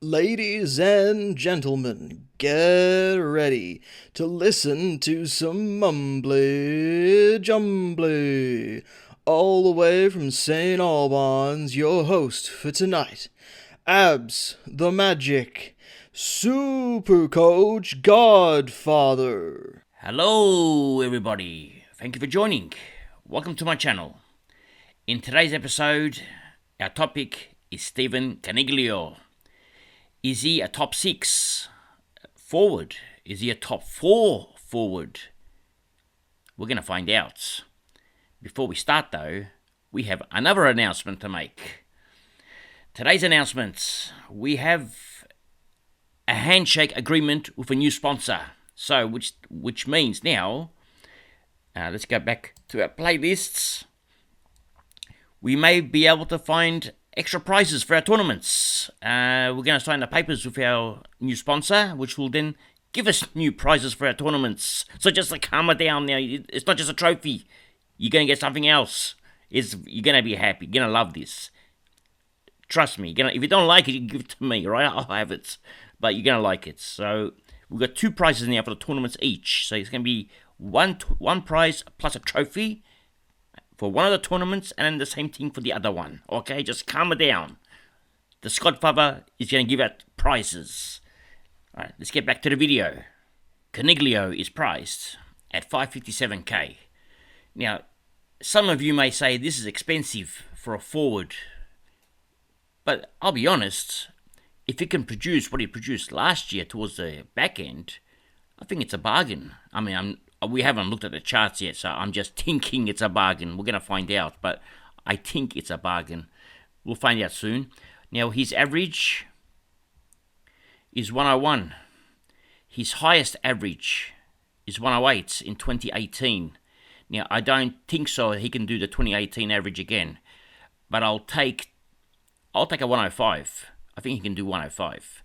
Ladies and gentlemen, get ready to listen to some mumbly jumbly. All the way from St. Albans, your host for tonight, Abs the Magic, Supercoach Godfather. Hello, everybody. Thank you for joining. Welcome to my channel. In today's episode, our topic is Stephen Coniglio. Is he a top 6 forward? Is he a top 4 forward? We're going to find out. Before we start, though, we have another announcement to make. Today's announcement, we have a handshake agreement with a new sponsor. So, which means now, let's go back to our playlists. We may be able to find extra prizes for our tournaments. We're going to sign the papers with our new sponsor, which will then give us new prizes for our tournaments. So just to calm it down now, it's not just a trophy. You're going to get something else. You're going to be happy. You're going to love this. Trust me. If you don't like it, you can give it to me, right? I'll have it. But you're going to like it. So we've got 2 prizes now for the tournaments each. So it's going to be one prize plus a trophy for one of the tournaments, and then the same thing for the other one. Okay, just calm it down. The Scodfather is going to give out prizes. Alright, let's get back to the video. Coniglio is priced at 557k. Now, some of you may say this is expensive for a forward. But I'll be honest, if he can produce what he produced last year towards the back end, I think it's a bargain. I mean, we haven't looked at the charts yet, so I'm just thinking it's a bargain. We're going to find out, but I think it's a bargain. We'll find out soon. Now, his average is 101. His highest average is 108 in 2018. Now, I don't think so he can do the 2018 average again, but I'll take a 105. I think he can do 105,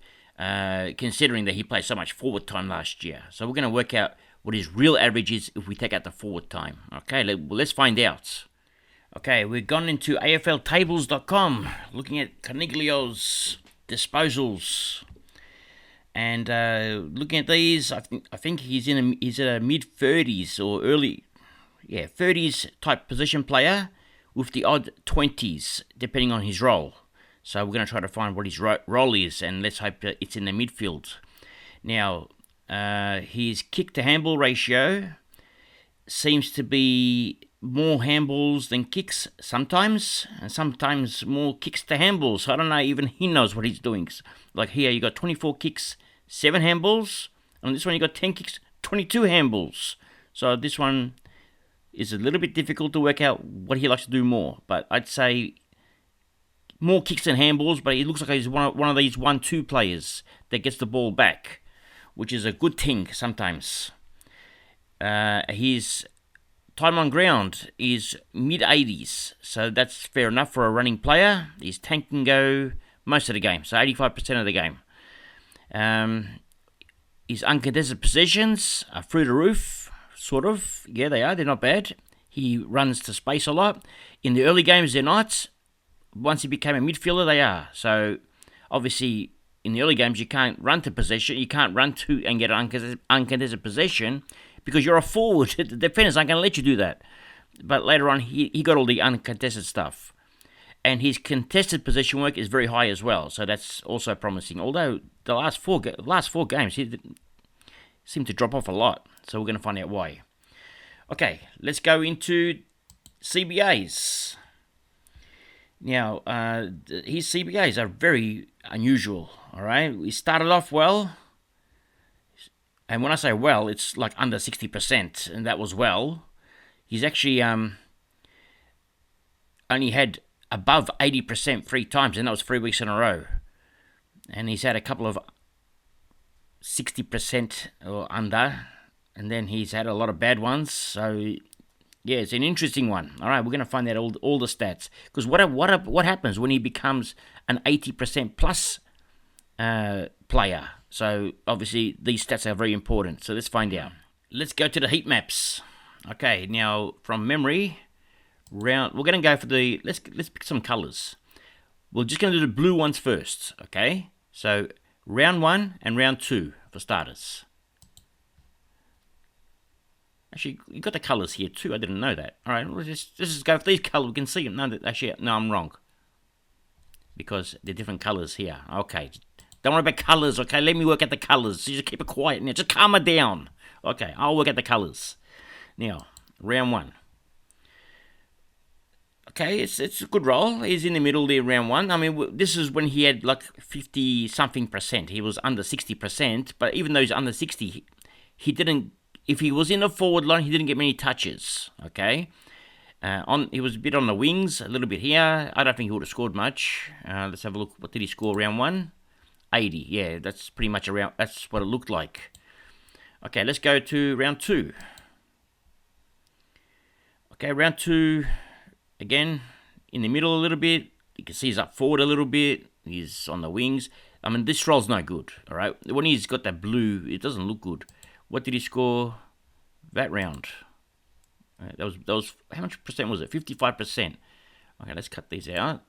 considering that he played so much forward time last year. So we're going to work out what his real average is if we take out the forward time. Okay, let's find out. Okay, we've gone into AFLtables.com, looking at Coniglio's disposals, and looking at these, I think he's at a mid-30s or early, 30s type position player with the odd 20s depending on his role. So we're going to try to find what his role is, and let's hope that it's in the midfield. Now, his kick-to-handball ratio seems to be more handballs than kicks sometimes, and sometimes more kicks to handballs. So I don't know, even he knows what he's doing. Like here, you got 24 kicks, 7 handballs. On this one, you got 10 kicks, 22 handballs. So this one is a little bit difficult to work out what he likes to do more. But I'd say more kicks than handballs, but he looks like he's one of these 1-2 players that gets the ball back, which is a good thing sometimes. His time on ground is mid-80s, so that's fair enough for a running player. He's tank and go most of the game, so 85% of the game. His uncontested possessions are through the roof, sort of. Yeah, they are. They're not bad. He runs to space a lot. In the early games, they're not. Once he became a midfielder, they are. So, obviously, in the early games, you can't run to possession. You can't run to and get an uncontested possession because you're a forward. The defenders aren't going to let you do that. But later on, he got all the uncontested stuff. And his contested possession work is very high as well. So that's also promising. Although the last four games, he seemed to drop off a lot. So we're going to find out why. Okay, let's go into CBAs. Now, his CBAs are very unusual, all right? We started off well, and when I say well, it's like under 60%, and that was well. He's actually only had above 80% 3 times, and that was 3 weeks in a row. And he's had a couple of 60% or under, and then he's had a lot of bad ones, so yeah, it's an interesting one. All right, we're going to find out all the stats. Because what happens when he becomes an 80% plus player? So, obviously, these stats are very important. So, let's find out. Let's go to the heat maps. Okay, now, from memory, we're going to go for let's pick some colors. We're just going to do the blue ones first, okay? So round 1 and round 2 for starters. Actually, you got the colours here too. I didn't know that. All right, let's just go for these colours. We can see them. No, I'm wrong. Because they're different colours here. Okay, don't worry about colours, okay? Let me work out the colours. So just keep it quiet now. Just calm it down. Okay, I'll work out the colours. Now, round 1. Okay, it's a good roll. He's in the middle there, round 1. I mean, this is when he had like 50-something%. He was under 60%, but even though he's under 60, he didn't. If he was in the forward line, he didn't get many touches. Okay, he was a bit on the wings, a little bit here. I don't think he would have scored much. Let's have a look. What did he score round 1? 80. Yeah, that's pretty much around. That's what it looked like. Okay, let's go to round 2. Okay, round 2. Again, in the middle a little bit. You can see he's up forward a little bit. He's on the wings. I mean, this roll's no good. All right, when he's got that blue, it doesn't look good. What did he score that round? That was how much percent was it? 55%. Okay, let's cut these out.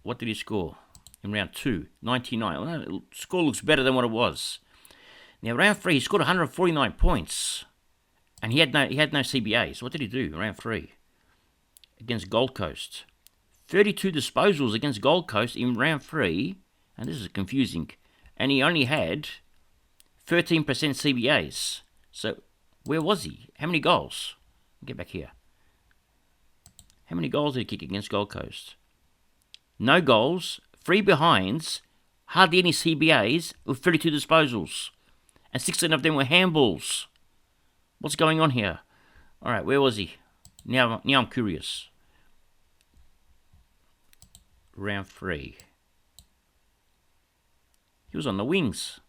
What did he score in round 2? 99. Well, the score looks better than what it was. Now round 3, he scored 149 points, and he had no CBAs. What did he do round 3 against Gold Coast? 32 disposals against Gold Coast in round 3, and this is confusing. And he only had 13% CBAs. So, where was he? How many goals? Get back here. How many goals did he kick against Gold Coast? No goals, 3 behinds, hardly any CBAs, with 32 disposals. And 16 of them were handballs. What's going on here? Alright, where was he? Now I'm curious. Round 3. He was on the wings.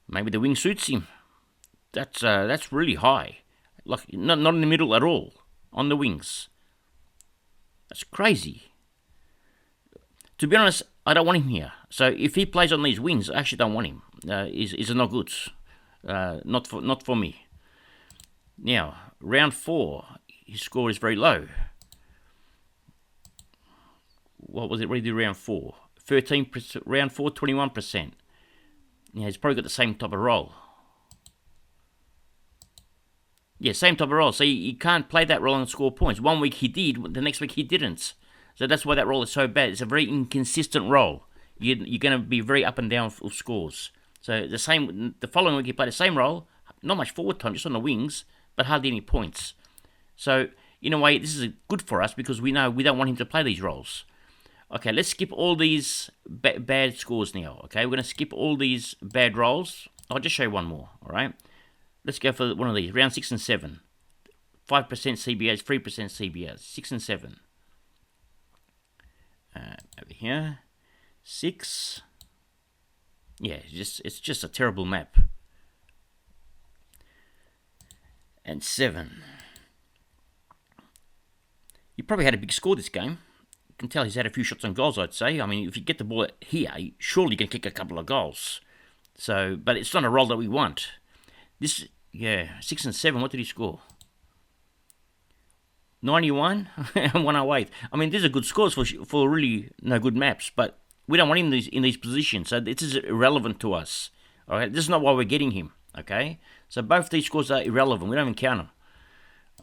Maybe the wing suits him. That's really high. Like not in the middle at all. On the wings. That's crazy. To be honest, I don't want him here. So if he plays on these wings, I actually don't want him. He's not good. Not for me. Now, round 4, his score is very low. What was it? What did he do round 4? 13%. Round 4, 21%. Yeah, he's probably got the same type of role. Yeah, same type of role. So you can't play that role and score points. 1 week he did, the next week he didn't. So that's why that role is so bad. It's a very inconsistent role. You're going to be very up and down for scores. So the following week he played the same role, not much forward time, just on the wings, but hardly any points. So in a way, this is good for us because we know we don't want him to play these roles. Okay, let's skip all these bad scores now. Okay, we're going to skip all these bad roles. I'll just show you one more. All right, let's go for one of these. Round 6 and 7, 5% CBAs, 3% CBAs. 6 and 7. Over here, 6. Yeah, it's just a terrible map. And 7. He probably had a big score this game. You can tell he's had a few shots on goals, I'd say. I mean, if you get the ball here, surely you can kick a couple of goals. So, but it's not a role that we want. 6 and 7, what did he score? 91 and 108. I mean, these are good scores for really no good maps, but we don't want him in these positions, so this is irrelevant to us. All right, this is not why we're getting him. Okay, so both these scores are irrelevant. We don't even count them.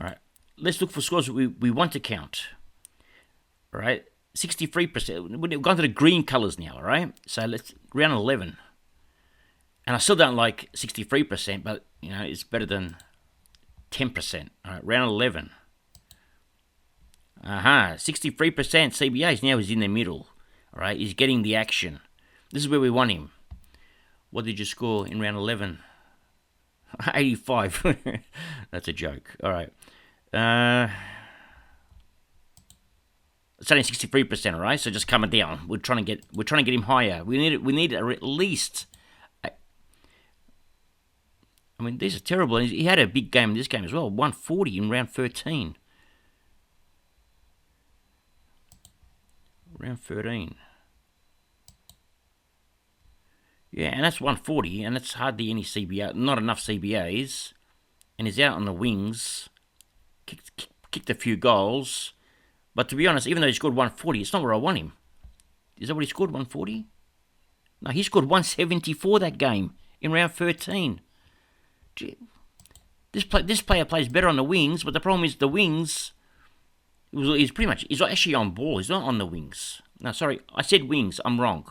All right, let's look for scores we want to count. All right, 63%. We've gone to the green colours now. All right, so let's round 11. And I still don't like 63%, but it's better than 10%. All right, round 11. 63% CBAs. Now he's in the middle. All right, he's getting the action. This is where we want him. What did you score in round 11? 85. That's a joke. All right. It's only 63%. All right, so just coming down. We're trying to get him higher. We need at least. I mean, these are terrible. He had a big game in this game as well. 140 in round 13. Round 13. Yeah, and that's 140, and that's hardly any CBA, not enough CBAs. And he's out on the wings, kicked a few goals. But to be honest, even though he scored 140, it's not where I want him. Is that what he scored, 140? No, he scored 174 that game in round 13. Gee, this player plays better on the wings, but the problem is the wings. He's actually on ball. He's not on the wings. No, sorry, I said wings. I'm wrong.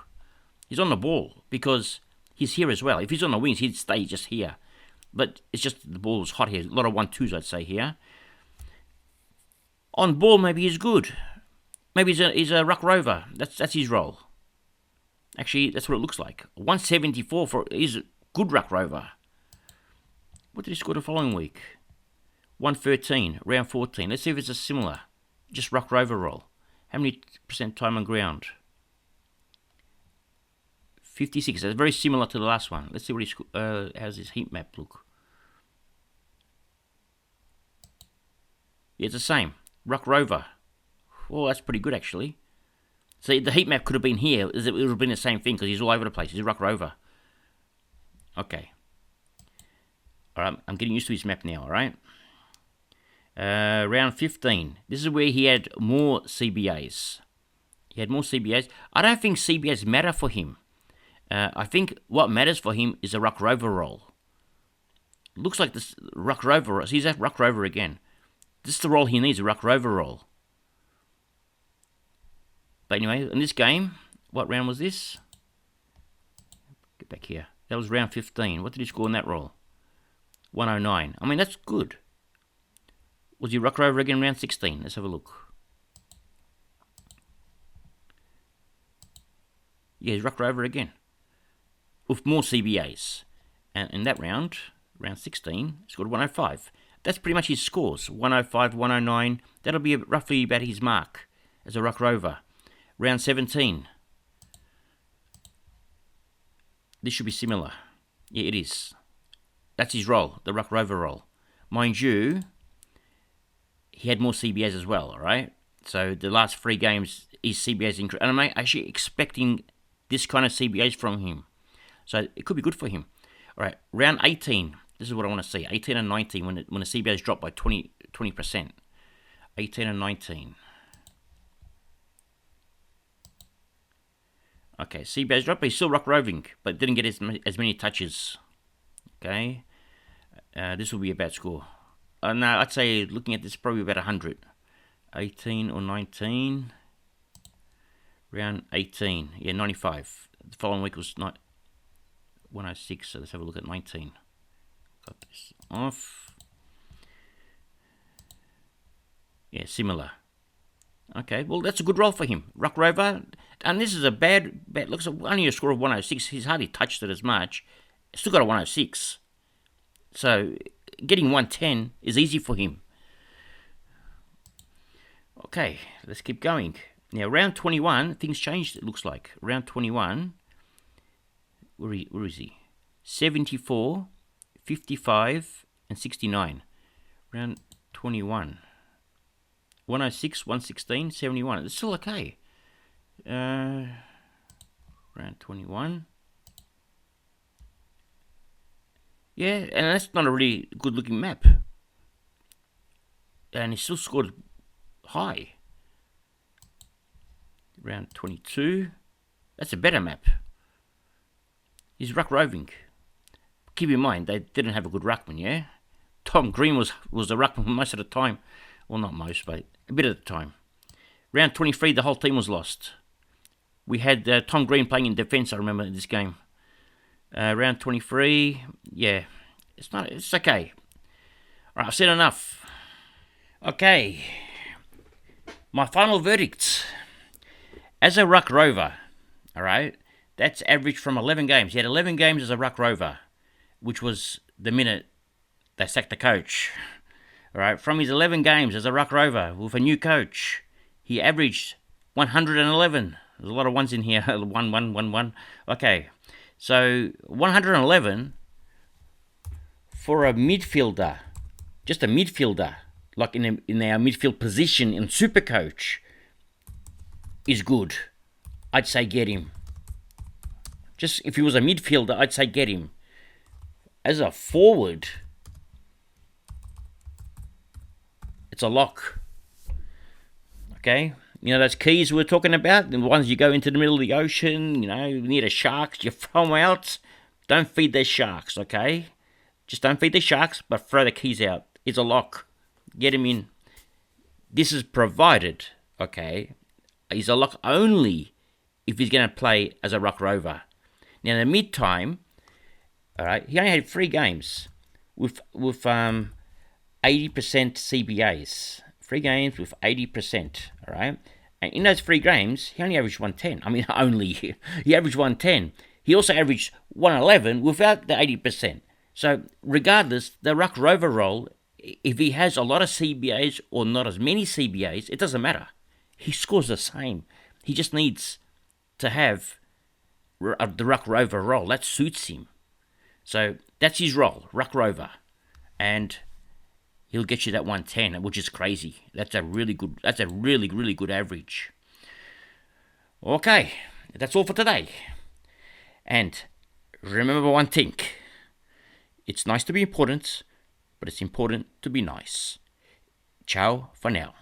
He's on the ball because he's here as well. If he's on the wings, he'd stay just here. But it's just the ball's hot here. A lot of 1-2s, I'd say, here. On ball, maybe he's good. Maybe he's a ruck rover. That's his role. Actually, that's what it looks like. 174 he's a good ruck rover. What did he score the following week? 113, round 14. Let's see if it's a similar. Just ruck rover role. How many percent time on ground? 56. That's very similar to the last one. Let's see what how's his heat map look. Yeah, it's the same. Ruck rover. Oh, that's pretty good actually. So the heat map could have been here. It would have been the same thing because he's all over the place. He's a ruck rover. Okay. All right, I'm getting used to his map now. All right. Round 15. This is where he had more CBAs. He had more CBAs. I don't think CBAs matter for him. I think what matters for him is a ruck rover role. Looks like this ruck rover. He's at ruck rover again. This is the role he needs, a ruck rover role. But anyway, in this game, what round was this? Get back here. That was round 15. What did he score in that role? 109. I mean, that's good. Was he ruck rover again round 16? Let's have a look. Yeah, he's ruck rover again. With more CBAs. And in that round 16, he scored 105. That's pretty much his scores. 105, 109. That'll be roughly about his mark as a ruck rover. Round 17. This should be similar. Yeah, it is. That's his role, the ruck rover role. Mind you, he had more CBAs as well, all right? So the last 3 games, his CBAs increased. And I'm actually expecting this kind of CBAs from him. So it could be good for him. All right, round 18. This is what I want to see. 18 and 19 when the CBAs drop by 20%. 18 and 19. Okay, CBAs dropped, but he's still ruck roving, but didn't get as many touches. Okay, this will be a bad score. No, I'd say looking at this, probably about 100. 18 or 19. Round 18. Yeah, 95. The following week was 106, so let's have a look at 19. Got this off. Yeah, similar. Okay, well, that's a good role for him. Ruck rover. And this is a bad looks at only a score of 106. He's hardly touched it as much. Still got a 106. So getting 110 is easy for him. Okay, let's keep going. Now, round 21, things changed, it looks like. Round 21, where is he? 74, 55, and 69. Round 21. 106, 116, 71. It's still okay. Round 21. Yeah, and that's not a really good looking map. And he still scored high. Round 22. That's a better map. He's ruck roving. Keep in mind, they didn't have a good ruckman, yeah? Tom Green was the ruckman most of the time. Well, not most, but a bit of the time. Round 23, the whole team was lost. We had Tom Green playing in defence, I remember, in this game. Round 23, yeah, it's okay. All right, I've said enough. Okay, my final verdict. As a ruck rover, all right, that's average from 11 games. He had 11 games as a ruck rover, which was the minute they sacked the coach. All right, from his 11 games as a ruck rover with a new coach, he averaged 111. There's a lot of ones in here. 1. Okay, so 111 for a midfielder, just a midfielder, like in our midfield position in Supercoach, is good. I'd say get him. Just if he was a midfielder, I'd say get him. As a forward, it's a lock. Okay, You know those keys we were talking about? The ones you go into the middle of the ocean, near the sharks, you throw them out. Don't feed the sharks, okay? Just don't feed the sharks, but throw the keys out. It's a lock. Get him in. This is provided, okay? He's a lock only if he's going to play as a ruck rover. Now, in the mid-time, all right, he only had 3 games with 80% CBAs. 3 games with 80%, all right? And in those 3 games, he only averaged 110. I mean, only. He averaged 110. He also averaged 111 without the 80%. So, regardless, the ruck rover role, if he has a lot of CBAs or not as many CBAs, it doesn't matter. He scores the same. He just needs to have the ruck rover role. That suits him. So, that's his role, ruck rover. And he'll get you that 110, which is crazy. That's a really good average. Okay, that's all for today. And remember one thing. It's nice to be important, but it's important to be nice. Ciao for now.